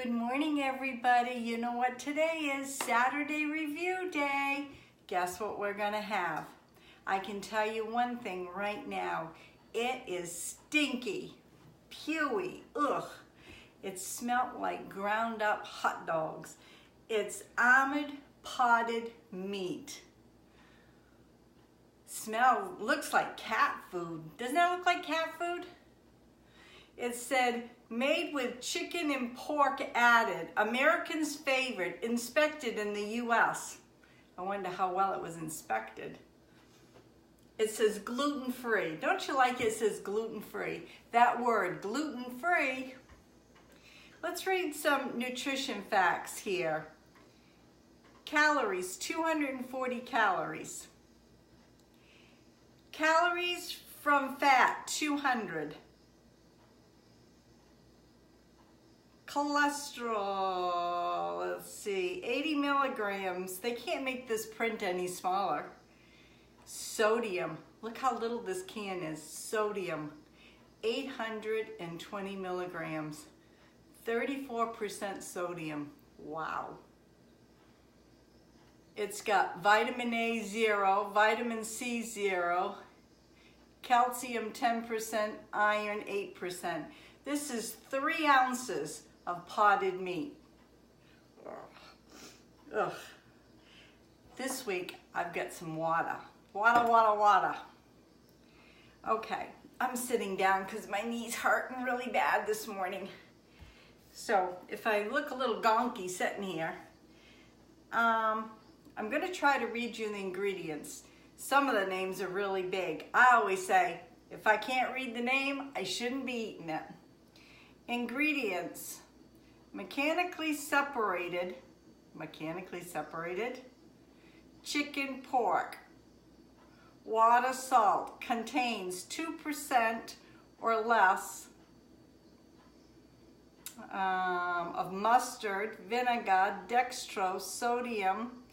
Good morning, everybody. You know what today is? Saturday review day. Guess what we're gonna have? I can tell you one thing right now. It is stinky, pewy, ugh. It smelled like ground up hot dogs. It's almond potted meat. Looks like cat food. Doesn't that look like cat food? It said, made with chicken and pork added, Americans' favorite, inspected in the U.S. I wonder how well it was inspected. It says gluten-free. Don't you like it says gluten-free? That word, gluten-free. Let's read some nutrition facts here. Calories, 240 calories. Calories from fat, 200. Cholesterol, let's see, 80 milligrams. They can't make this print any smaller. Sodium, look how little this can is. Sodium, 820 milligrams. 34% sodium, wow. It's got vitamin A 0, vitamin C 0, calcium 10%, iron 8%. This is 3 ounces of potted meat. Ugh. This week I've got some water. Water. Okay, I'm sitting down because my knee's hurting really bad this morning. So if I look a little gonky sitting here, I'm going to try to read you the ingredients. Some of the names are really big. I always say, if I can't read the name, I shouldn't be eating it. Ingredients: mechanically separated, chicken, pork, water, salt, contains 2% or less of mustard, vinegar, dextrose, sodium,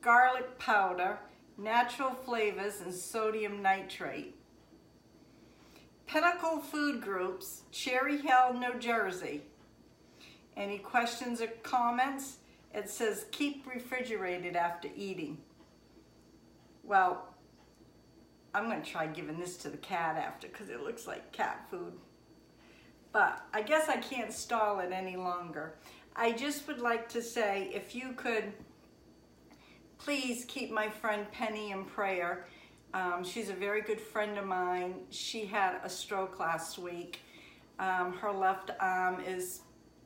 garlic powder, natural flavors, and sodium nitrate. Pinnacle Food Groups, Cherry Hill, New Jersey. Any questions or comments? It says keep refrigerated after eating. Well, I'm going to try giving this to the cat after because it looks like cat food. But I guess I can't stall it any longer. I just would like to say, if you could please keep my friend Penny in prayer. She's a very good friend of mine. She had a stroke last week. Her left arm is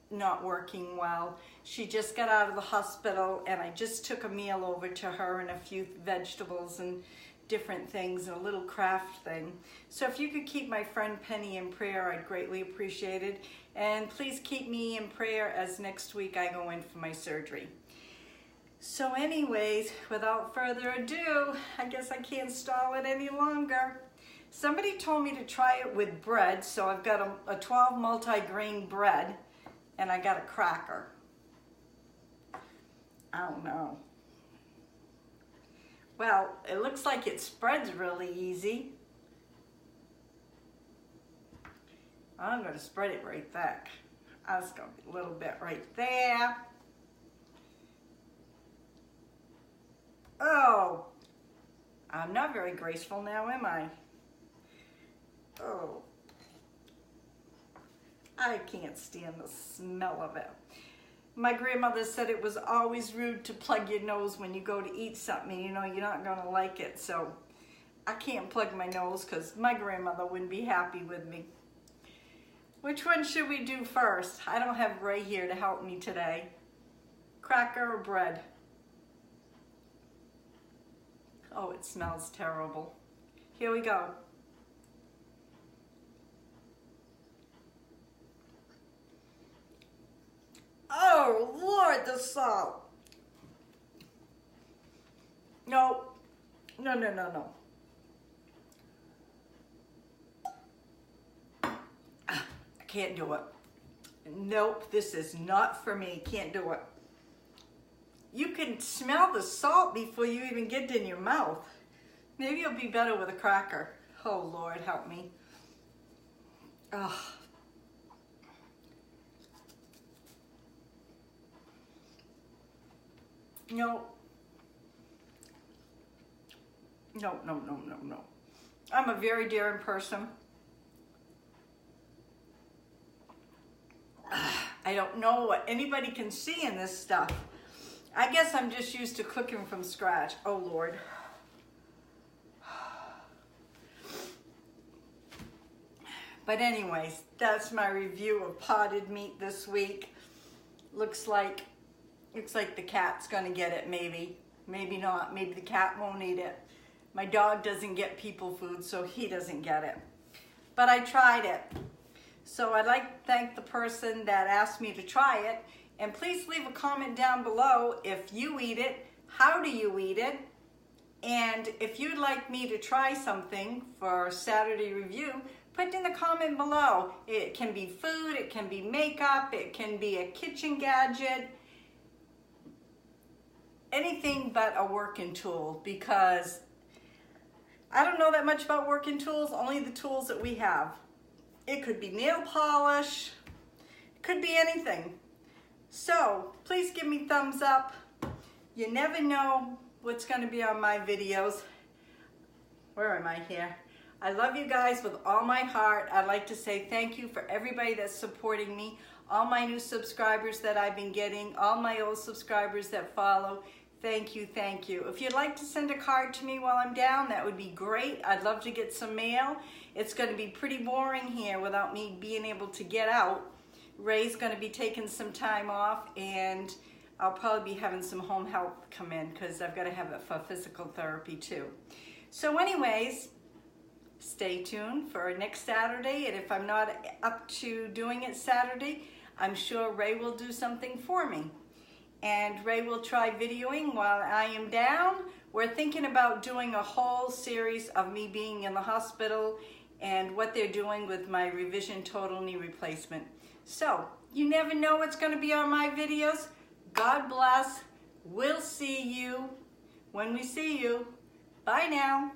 not working well. She just got out of the hospital and I just took a meal over to her and a few vegetables and different things and a little craft thing. So if you could keep my friend Penny in prayer, I'd greatly appreciate it. And please keep me in prayer as next week I go in for my surgery. So anyways, without further ado, I guess I can't stall it any longer. Somebody told me to try it with bread, so I've got a 12 multi-grain bread, and I got a cracker. I don't know. Well, it looks like it spreads really easy. I'm going to spread it right back. I was going to be a little bit right there. Oh, I'm not very graceful now, am I? Oh, I can't stand the smell of it. My grandmother said it was always rude to plug your nose when you go to eat something. You know, you're not going to like it. So I can't plug my nose because my grandmother wouldn't be happy with me. Which one should we do first? I don't have Ray here to help me today. Cracker or bread? Oh, it smells terrible. Here we go. Oh, Lord, the salt. No. I can't do it. Nope, this is not for me. Can't do it. You can smell the salt before you even get it in your mouth. Maybe it'll be better with a cracker. Oh, Lord, help me. Ugh. No. No, no, no, no, no. I'm a very daring person. I don't know what anybody can see in this stuff. I guess I'm just used to cooking from scratch. Oh, Lord. But anyways, that's my review of potted meat this week. Looks like the cat's gonna get it, maybe. Maybe not. Maybe the cat won't eat it. My dog doesn't get people food, so he doesn't get it. But I tried it. So I'd like to thank the person that asked me to try it. And please leave a comment down below if you eat it, how do you eat it, and if you'd like me to try something for Saturday review, put in the comment below. It can be food, it can be makeup, it can be a kitchen gadget, anything but a working tool, because I don't know that much about working tools, only the tools that we have. It could be nail polish, it could be anything. So please give me thumbs up. You never know what's going to be on my videos. Where am I here? I love you guys with all my heart. I'd like to say thank you for everybody that's supporting me, all my new subscribers that I've been getting, all my old subscribers that follow. Thank you, thank you. If you'd like to send a card to me while I'm down, that would be great. I'd love to get some mail. It's going to be pretty boring here without me being able to get out. Ray's going to be taking some time off, and I'll probably be having some home help come in because I've got to have it for physical therapy too. So anyways, stay tuned for next Saturday, and if I'm not up to doing it Saturday, I'm sure Ray will do something for me. And Ray will try videoing while I am down. We're thinking about doing a whole series of me being in the hospital and what they're doing with my revision total knee replacement. So, you never know what's going to be on my videos. God bless. We'll see you when we see you. Bye now.